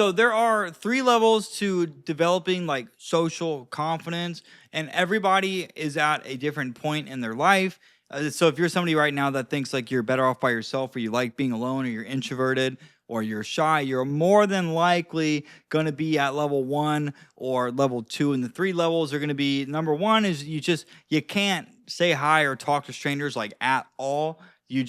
So there are 3 levels to developing like social confidence, and everybody is at a different point in their life. So if you're somebody right now that thinks like you're better off by yourself, or you like being alone, or you're introverted, or you're shy, you're more than likely going to be at level 1 or level 2. And the 3 levels are going to be, number 1 is you can't say hi or talk to strangers like at all. You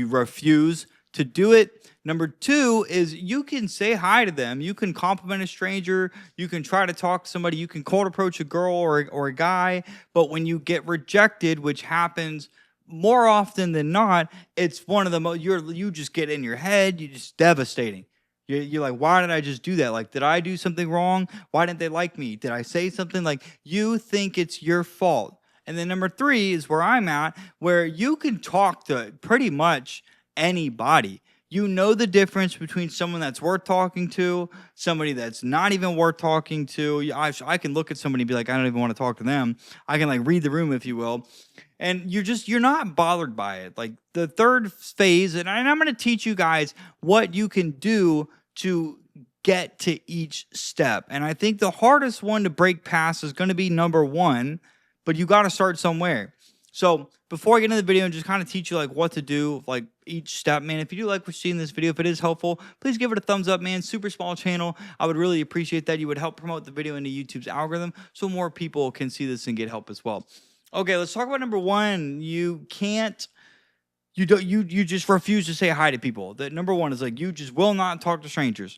refuse to do it. Number 2 is you can say hi to them. You can compliment a stranger. You can try to talk to somebody. You can cold approach a girl or a guy. But when you get rejected, which happens more often than not, it's one of the most, you just get in your head. You just devastating. You're like, why did I just do that? Like, did I do something wrong? Why didn't they like me? Did I say something? Like, you think it's your fault. And then number 3 is where I'm at, where you can talk to pretty much anybody. You know the difference between someone that's worth talking to, somebody that's not even worth talking to. I can look at somebody and be like, I don't even want to talk to them. I can like read the room, if you will. And you're not bothered by it. Like the third phase, and I'm going to teach you guys what you can do to get to each step. And I think the hardest one to break past is going to be number 1, but you got to start somewhere. So before I get into the video and just kind of teach you like what to do, like each step, man, if you do like what you see in this video, if it is helpful, please give it a thumbs up, man. Super small channel. I would really appreciate that. You would help promote the video into YouTube's algorithm so more people can see this and get help as well. Okay, let's talk about number 1. You just refuse to say hi to people. That number 1 is like you just will not talk to strangers.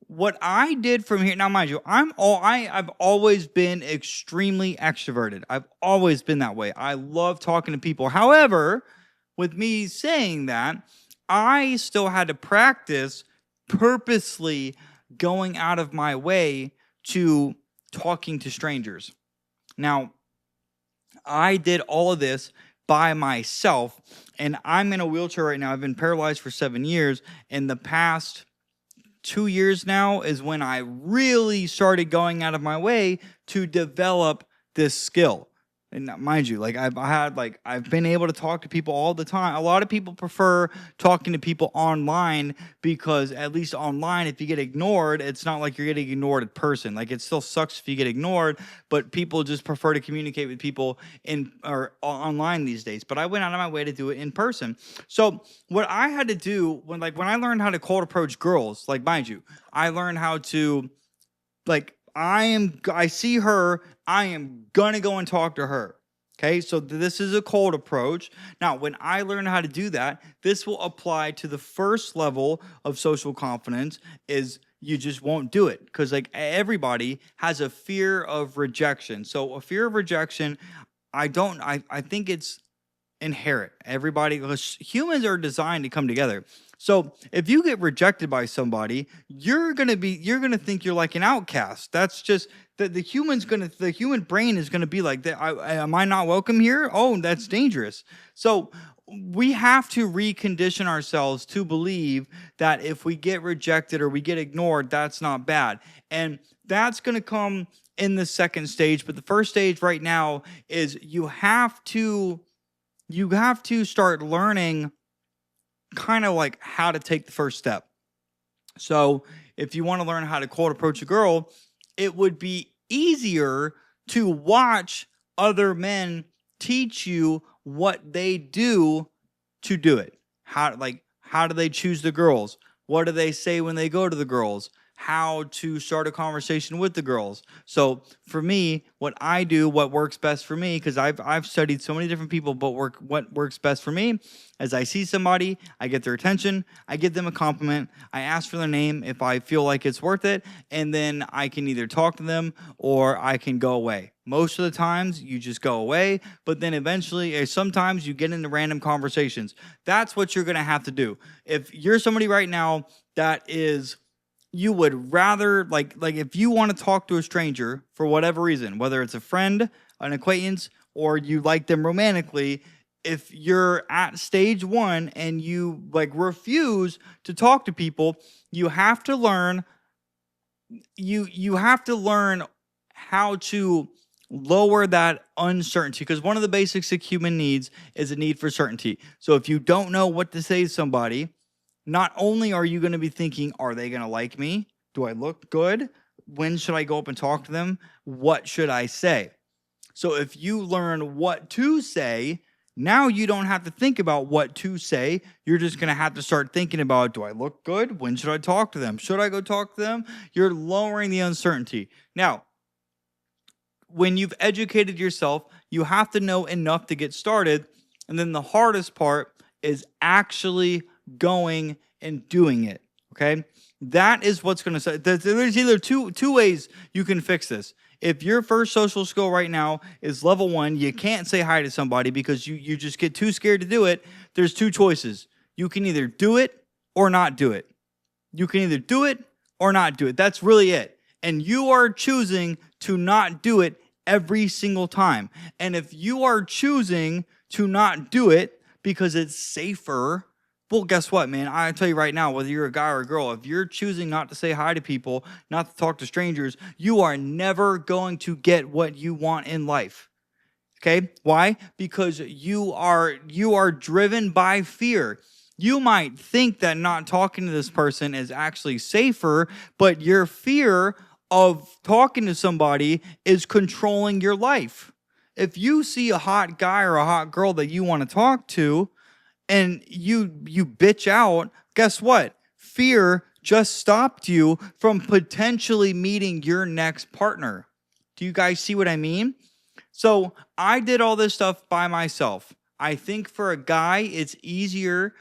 What I did from here, now mind you, I've always been extremely extroverted. I've always been that way. I love talking to people. However, with me saying that, I still had to practice purposely going out of my way to talking to strangers. Now, I did all of this by myself, and I'm in a wheelchair right now. I've been paralyzed for 7 years. In the past 2 years now is when I really started going out of my way to develop this skill. And mind you, like I've been able to talk to people all the time. A lot of people prefer talking to people online because at least online, if you get ignored, it's not like you're getting ignored in person. Like it still sucks if you get ignored, but people just prefer to communicate with people online these days. But I went out of my way to do it in person. So what I had to do when I learned how to cold approach girls, like mind you, I learned how to like. I see her, I am gonna go and talk to her. Okay, so this is a cold approach. Now, when I learn how to do that, this will apply to the first level of social confidence is you just won't do it. Because like everybody has a fear of rejection. So a fear of rejection, I think it's inherent. Everybody, humans are designed to come together. So if you get rejected by somebody, you're gonna think you're like an outcast. That's just the human brain is gonna be like that. Am I not welcome here? Oh, that's dangerous. So we have to recondition ourselves to believe that if we get rejected or we get ignored, that's not bad. And that's gonna come in the second stage. But the first stage right now is you have to start learning kind of like how to take the first step. So if you want to learn how to cold approach a girl, it would be easier to watch other men teach you what they do to do it. How do they choose the girls? What do they say when they go to the girls? How to start a conversation with the girls. So for me, what I do, what works best for me, because I've studied so many different people, but what works best for me is I see somebody, I get their attention, I give them a compliment, I ask for their name if I feel like it's worth it, and then I can either talk to them or I can go away. Most of the times you just go away, but then eventually, sometimes you get into random conversations. That's what you're gonna have to do. If you're somebody right now that is you would rather like if you want to talk to a stranger for whatever reason, whether it's a friend, an acquaintance, or you like them romantically, if you're at stage 1 and you like refuse to talk to people, you have to learn how to lower that uncertainty, because one of the basics that human needs is a need for certainty. So if you don't know what to say to somebody, not only are you going to be thinking, are they going to like me? Do I look good? When should I go up and talk to them? What should I say? So if you learn what to say, now you don't have to think about what to say. You're just going to have to start thinking about, do I look good? When should I talk to them? Should I go talk to them? You're lowering the uncertainty. Now, when you've educated yourself, you have to know enough to get started. And then the hardest part is actually going and doing it. Okay. That is what's going to say. There's either two ways you can fix this. If your first social skill right now is level 1, you can't say hi to somebody because you just get too scared to do it. There's 2 choices. You can either do it or not do it. You can either do it or not do it. That's really it. And you are choosing to not do it every single time. And if you are choosing to not do it because it's safer, well, guess what, man? I tell you right now, whether you're a guy or a girl, if you're choosing not to say hi to people, not to talk to strangers, you are never going to get what you want in life. Okay? Why? Because you are driven by fear. You might think that not talking to this person is actually safer, but your fear of talking to somebody is controlling your life. If you see a hot guy or a hot girl that you want to talk to, and you bitch out, guess what? Fear just stopped you from potentially meeting your next partner. Do you guys see what I mean? So I did all this stuff by myself. I think for a guy, it's easier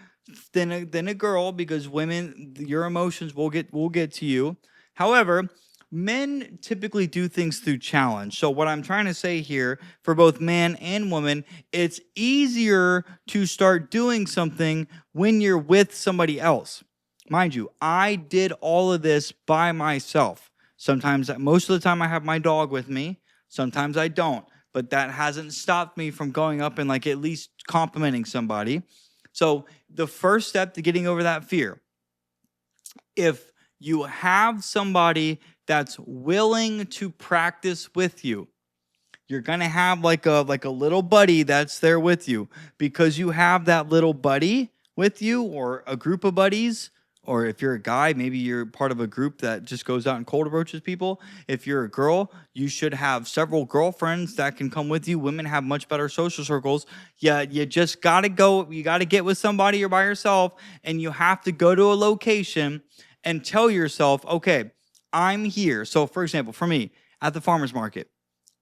than a girl because women, your emotions will get to you. However, men typically do things through challenge. So what I'm trying to say here for both man and woman, it's easier to start doing something when you're with somebody else. Mind you, I did all of this by myself. Sometimes, most of the time I have my dog with me. Sometimes I don't. But that hasn't stopped me from going up and like at least complimenting somebody. So the first step to getting over that fear, if you have somebody that's willing to practice with you, you're going to have like a little buddy that's there with you, because you have that little buddy with you or a group of buddies. Or if you're a guy, maybe you're part of a group that just goes out and cold approaches people. If you're a girl, you should have several girlfriends that can come with you. Women have much better social circles. Yeah, you just got to go. You got to get with somebody or by yourself, and you have to go to a location and tell yourself, okay, I'm here. So for example, for me at the farmer's market,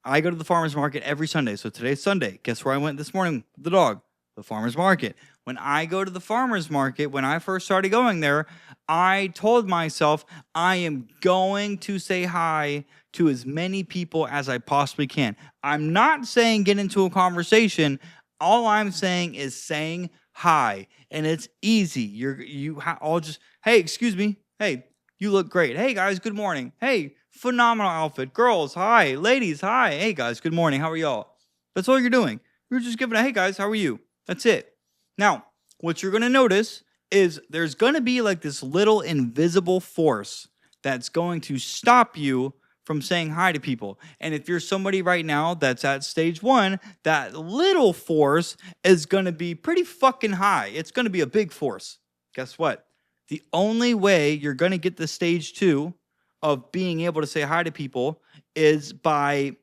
I go to the farmer's market every Sunday. So today's Sunday. Guess where I went this morning with the dog? The farmer's market. When I go to the farmer's market, when I first started going there, I told myself I am going to say hi to as many people as I possibly can. I'm not saying get into a conversation. All I'm saying is saying hi, and it's easy. I'll just, hey, excuse me. Hey, you look great. Hey guys, good morning. Hey, phenomenal outfit. Girls, hi. Ladies, hi. Hey guys, good morning. How are y'all? That's all you're doing. You're just giving a hey guys, how are you? That's it. Now, what you're going to notice is there's going to be like this little invisible force that's going to stop you from saying hi to people. And if you're somebody right now that's at stage 1, that little force is going to be pretty fucking high. It's going to be a big force. Guess what? The only way you're going to get to stage 2 of being able to say hi to people is by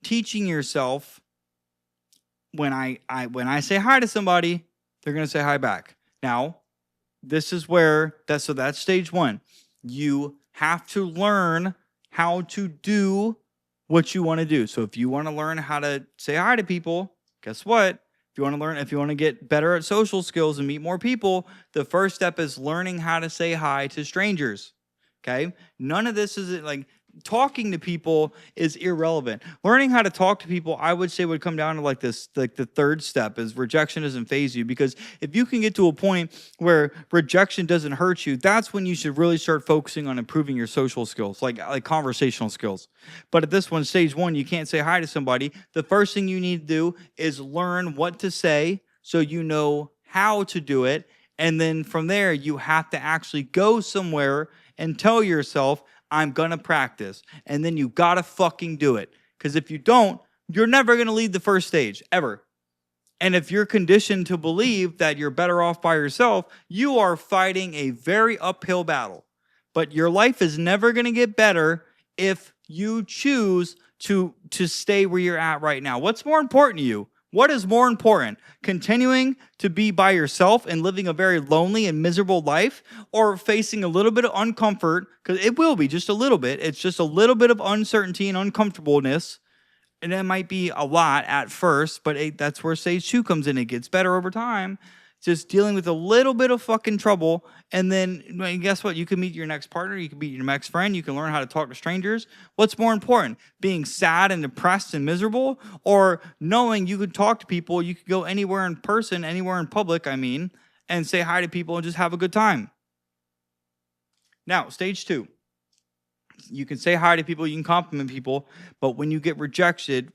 teaching yourself, when I say hi to somebody, they're going to say hi back. Now, this is where that's stage 1. You have to learn how to do what you want to do. So if you want to learn how to say hi to people, guess what? If you want to get better at social skills and meet more people, the first step is learning how to say hi to strangers. Okay? None of this is like talking to people is irrelevant. Learning how to talk to people, I would say, would come down to like this, like the third step is rejection doesn't faze you. Because if you can get to a point where rejection doesn't hurt you, that's when you should really start focusing on improving your social skills, like conversational skills. But at this one, stage 1, you can't say hi to somebody. The first thing you need to do is learn what to say so you know how to do it. And then from there, you have to actually go somewhere and tell yourself, I'm going to practice. And then you got to fucking do it. Because if you don't, you're never going to lead the first stage, ever. And if you're conditioned to believe that you're better off by yourself, you are fighting a very uphill battle. But your life is never going to get better if you choose to stay where you're at right now. What's more important to you? What is more important? Continuing to be by yourself and living a very lonely and miserable life, or facing a little bit of uncomfort, because it will be just a little bit. It's just a little bit of uncertainty and uncomfortableness. And it might be a lot at first, but that's where stage 2 comes in. It gets better over time. Just dealing with a little bit of fucking trouble. And then guess what? You can meet your next partner. You can meet your next friend. You can learn how to talk to strangers. What's more important? Being sad and depressed and miserable, or knowing you could talk to people, you could go anywhere in person, anywhere in public, and say hi to people and just have a good time. Now, stage 2. You can say hi to people, you can compliment people, but when you get rejected,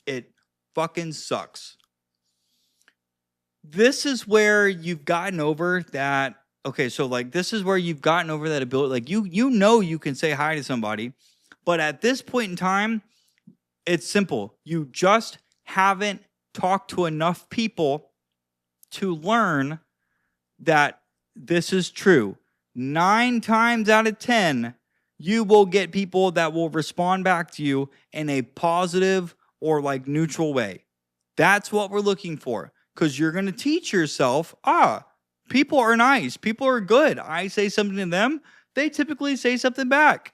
it fucking sucks. This is where you've gotten over that. Okay, so this is where you've gotten over that ability. You can say hi to somebody, but at this point in time, it's simple. You just haven't talked to enough people to learn that this is true. 9 times out of 10, you will get people that will respond back to you in a positive or neutral way. That's what we're looking for. Because you're going to teach yourself, people are nice. People are good. I say something to them, they typically say something back.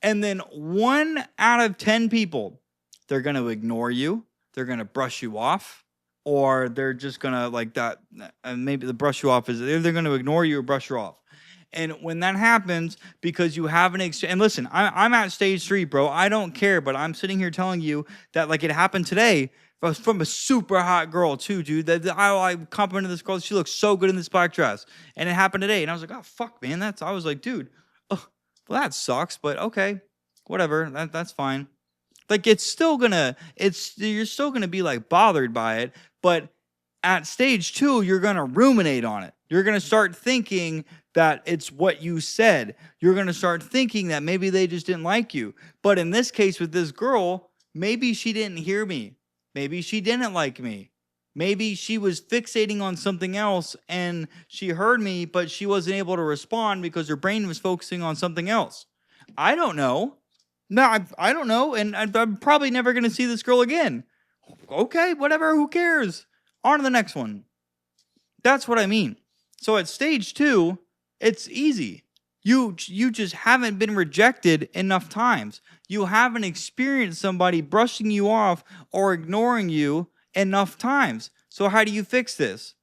And then 1 out of 10 people, they're going to ignore you. They're going to brush you off. Or they're just going to maybe the brush you off is they're going to ignore you or brush you off. And when that happens, because you have and listen, I'm at stage 3, bro. I don't care, but I'm sitting here telling you that it happened today. From a super hot girl too, dude. I complimented this girl. She looks so good in this black dress. And it happened today. And I was like, oh, fuck, man. I was like, dude, well, that sucks. But okay, whatever. That's fine. It's still gonna, you're still gonna be bothered by it. But at stage 2, you're gonna ruminate on it. You're gonna start thinking that it's what you said. You're gonna start thinking that maybe they just didn't like you. But in this case with this girl, maybe she didn't hear me. Maybe she didn't like me. Maybe she was fixating on something else and she heard me, but she wasn't able to respond because her brain was focusing on something else. I don't know. No, I don't know. And I'm probably never going to see this girl again. Okay, whatever. Who cares? On to the next one. That's what I mean. So at stage 2, it's easy. You just haven't been rejected enough times. You haven't experienced somebody brushing you off or ignoring you enough times. So how do you fix this?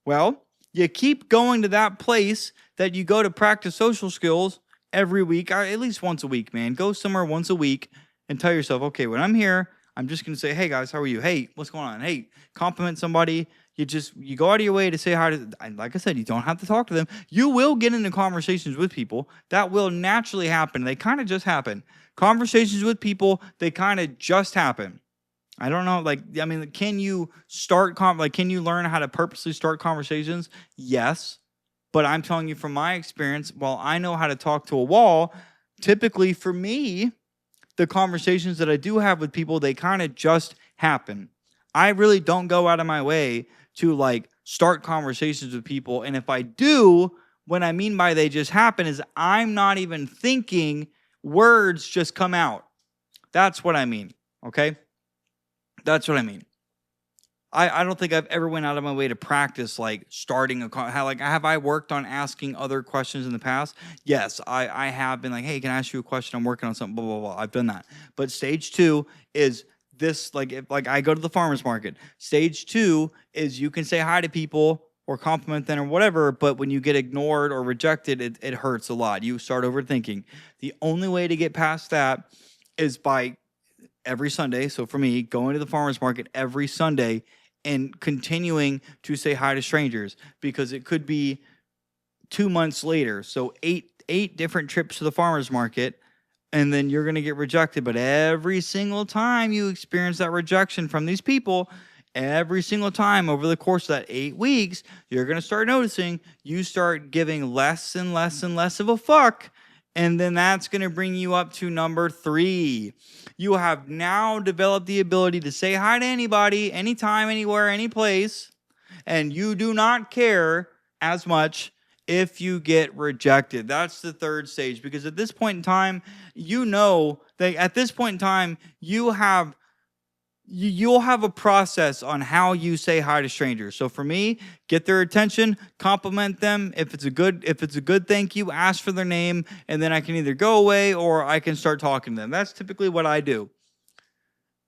Well, you keep going to that place that you go to practice social skills every week, at least once a week, man. Go somewhere once a week and tell yourself, okay, when I'm here, I'm just going to say, hey guys, how are you? Hey, what's going on? Hey, compliment somebody. You go out of your way to say hi to, like I said, you don't have to talk to them. You will get into conversations with people. That will naturally happen. They kind of just happen. Conversations with people, they kind of just happen. I don't know, can you start, can you learn how to purposely start conversations? Yes. But I'm telling you from my experience, while I know how to talk to a wall, typically for me, the conversations that I do have with people, they kind of just happen. I really don't go out of my way to start conversations with people. And if I do, what I mean by they just happen is I'm not even thinking, words just come out. That's what I mean. Okay? That's what I mean. I don't think I've ever went out of my way to practice starting have I worked on asking other questions in the past? Yes, I have been hey, can I ask you a question? I'm working on something, blah, blah, blah. I've done that. But stage 2 is this, if I go to the farmer's market. Stage 2 is you can say hi to people or compliment them or whatever, but when you get ignored or rejected, it hurts a lot. You start overthinking. The only way to get past that is by every Sunday. So for me, going to the farmer's market every Sunday and continuing to say hi to strangers, because it could be 2 months later. So eight different trips to the farmer's market, and then you're going to get rejected. But every single time you experience that rejection from these people, every single time over the course of that 8 weeks, you're going to start noticing you start giving less and less and less of a fuck. And then that's going to bring you up to number 3. You have now developed the ability to say hi to anybody, anytime, anywhere, any place, and you do not care as much if you get rejected. That's the third stage, because at this point in time, you know that at this point in time, you'll have a process on how you say hi to strangers. So for me, get their attention, compliment them. If it's a good thank you, ask for their name, and then I can either go away or I can start talking to them. That's typically what I do.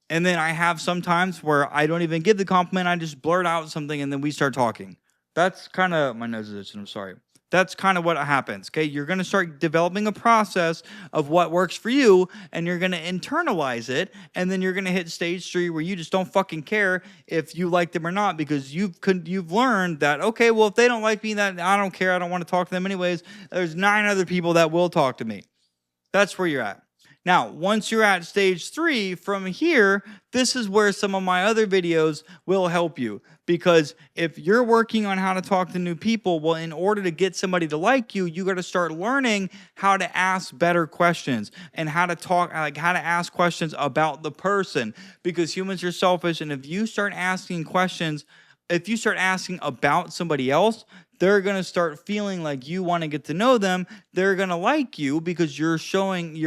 And then I have sometimes where I don't even give the compliment, I just blurt out something and then we start talking. That's kind of, my nose is itching, I'm sorry. That's kind of what happens, okay? You're going to start developing a process of what works for you, and you're going to internalize it, and then you're going to hit stage 3 where you just don't fucking care if you like them or not, because you've learned that, okay, well, if they don't like me, that I don't care, I don't want to talk to them anyways. There's 9 other people that will talk to me. That's where you're at. Now, once you're at stage 3, from here, this is where some of my other videos will help you. Because if you're working on how to talk to new people, well, in order to get somebody to like you, you got to start learning how to ask better questions and how to talk, like how to ask questions about the person. Because humans are selfish, and if you start asking questions, if you start asking about somebody else, they're going to start feeling like you want to get to know them. They're going to like you because you're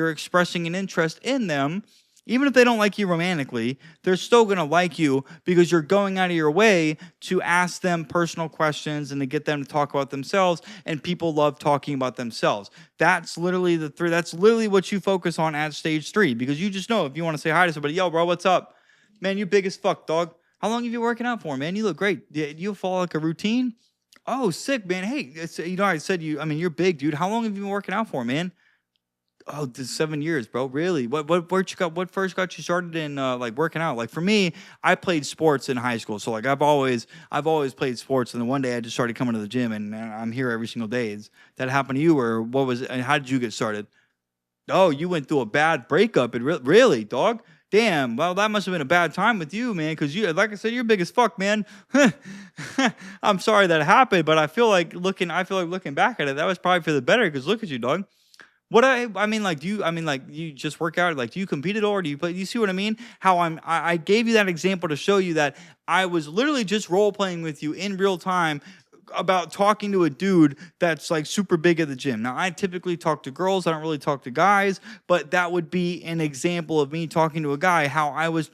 expressing an interest in them. Even if they don't like you romantically, they're still going to like you because you're going out of your way to ask them personal questions and to get them to talk about themselves. And people love talking about themselves. That's literally that's literally what you focus on at stage 3, because you just know if you want to say hi to somebody, yo, bro, what's up? Man, you big as fuck, dog. How long have you been working out for, man? You look great. Do you follow like a routine? Oh, sick, man. Hey, I said you're big, dude. How long have you been working out for, man? Oh, 7 years, bro. Really? What first got you started in like working out? Like for me, I played sports in high school. So like I've always played sports, and then one day I just started coming to the gym, and I'm here every single day. Is that happened to you, or what was it? And how did you get started? Oh, you went through a bad breakup. And really, dog? Damn. Well, that must have been a bad time with you, man. Because you, like I said, you're big as fuck, man. I'm sorry that happened, but I feel like looking back at it, that was probably for the better. Because look at you, dog. Do you just work out? Like, do you compete at all? Or do you play? You see what I mean? How I gave you that example to show you that I was literally just role playing with you in real time about talking to a dude that's like super big at the gym. Now, I typically talk to girls. I don't really talk to guys, but that would be an example of me talking to a guy, how I was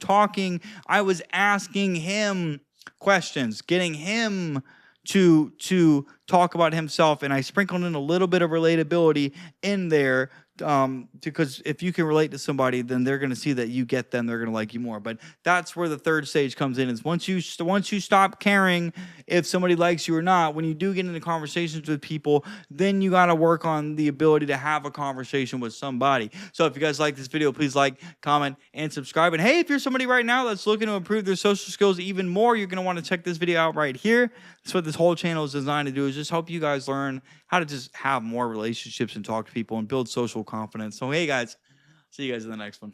asking him questions, getting him to talk about himself, and I sprinkled in a little bit of relatability in there, because if you can relate to somebody, then they're going to see that you get them, they're going to like you more. But that's where the third stage comes in, is once you stop caring if somebody likes you or not, when you do get into conversations with people, then you got to work on the ability to have a conversation with somebody. So if you guys like this video, please like, comment, and subscribe. And hey, if you're somebody right now that's looking to improve their social skills even more, you're going to want to check this video out right here. That's what this whole channel is designed to do, is just help you guys learn how to just have more relationships and talk to people and build social confidence. So hey guys, see you guys in the next one.